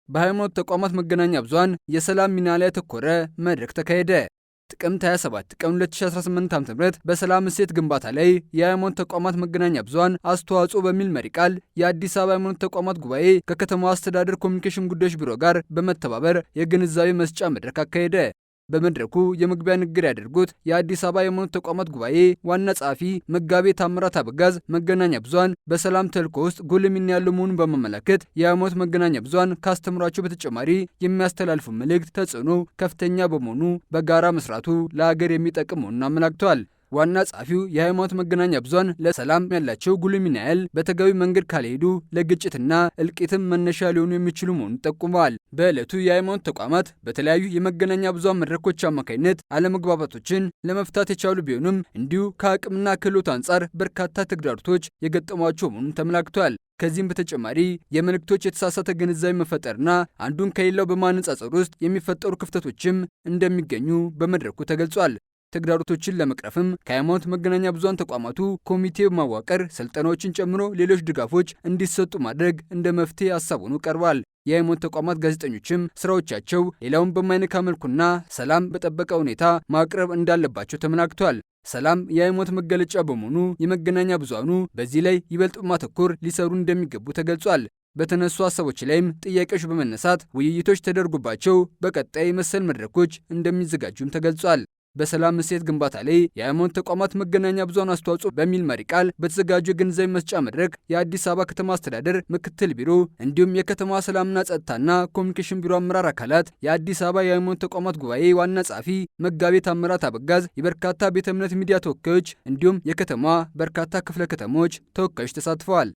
በሃይማኖት ተቋማት መገናኛ ብዙሃን የሰላም ሚና ላይ ያተኮረ መድረክ ተካሄደ። ጥቅምት 27 ቀን 2018 ዓ.ም በሰላም እሴት ግንባታ ላይ የሃይማኖት ተቋማት መገናኛ ብዙሃን አስተዋጽኦ በሚል መሪ ቃል የአዲስ አበባ ሃይማኖት ተቋማት ጉባኤ ከከተማዋ አስተዳደር ኮሚኒኬሽን ጉዳዮች ቢሮ ጋር በመተባበር የግንዛቤ መስጫ መድረክ አካሄደ። በመድረኩ የመግቢያ ንግግር ያደርጉት የአዲስ አበባ ሃይማኖት ተቋማት ጉባኤ ዋና ጸሐፊ መጋቤ ታምራት አበጋዝ መገናኛ ብዙሃን በሰላም ተልዕኮ ውስጥ ጉልህ ሚና ያለው መሆኑን በማመላከት የሃይማኖት መገናኛ ብዙሃን ካስተምሯቸው በተጨማሪ የሚያስተላልፉ መልእክት ተጽዕኖ ከፍተኛ በመሆኑ በጋራ መስራቱ ለሀገር የሚጠቅም መሆኑን አመላክተዋል። ዋና ጸሐፊው የሃይማኖት መገናኛ ብዙሃን ለሰላም ያላቸው ጉልህ ሚና በተገቢ መንገድ ካልሄዱ ለግጭትና እልቂትም መነሻ ሊሆኑ የሚችሉ መሆኑን ጠቁመዋል። በዕለቱ የሃይማኖት ተቋማት በተለያዩ የመገናኛ ብዙሃን መድረኮች አማካኝነት አለመግባባቶችን ለመፍታት የቻሉ ቢሆንም እንዲሁ ከአቅምና ክህሎት አንጻር በርካታ ተግዳሮቶች የገጠሟቸው መሆኑን ተመላክቷል። ከዚህም በተጨማሪ የመልእክቶች የተሳሳተ ግንዛቤ መፈጠርና አንዱን ከሌላው በማነጻጸር ውስጥ የሚፈጠሩ ክፍተቶችም እንደሚገኙ በመድረኩ ተገልጿል። ተግዳሮቶችን ለመቅረፍም ከሃይማኖት መገናኛ ብዙሃን ተቋማቱ ኮሚቴ በማዋቀር ስልጠናዎችን ጨምሮ ሌሎች ድጋፎች እንዲሰጡ ማድረግ እንደ መፍትሄ ሀሳብ ሆኖ ቀርቧል። የሃይማኖት ተቋማት ጋዜጠኞችም ስራዎቻቸው ሌላውን በማይነካ መልኩና ሰላም በጠበቀ ሁኔታ ማቅረብ እንዳለባቸው ተመላክቷል። ሰላም የሃይማኖት መገለጫ በመሆኑ የመገናኛ ብዙሃኑ በዚህ ላይ ይበልጥ በማተኮር ሊሰሩ እንደሚገቡ ተገልጿል። በተነሱ ሀሳቦች ላይም ጥያቄዎች በመነሳት ውይይቶች ተደርጎባቸው በቀጣይ መሰል መድረኮች እንደሚዘጋጁም ተገልጿል። በሰላም እሴት ግንባታ ላይ የሃይማኖት ተቋማት መገናኛ ብዙሃን አስተዋጽኦ በሚል መሪ ቃል በተዘጋጁ የግንዛቤ መስጫ መድረክ የአዲስ አበባ ከተማ አስተዳደር ምክትል ቢሮ እንዲሁም የከተማዋ ሰላምና ጸጥታና ኮሚኒኬሽን ቢሮ አመራር አካላት፣ የአዲስ አበባ የሃይማኖት ተቋማት ጉባኤ ዋና ጸሐፊ መጋቤ ታምራት አበጋዝ፣ የበርካታ ቤተ እምነት ሚዲያ ተወካዮች እንዲሁም የከተማዋ በርካታ ክፍለ ከተሞች ተወካዮች ተሳትፈዋል።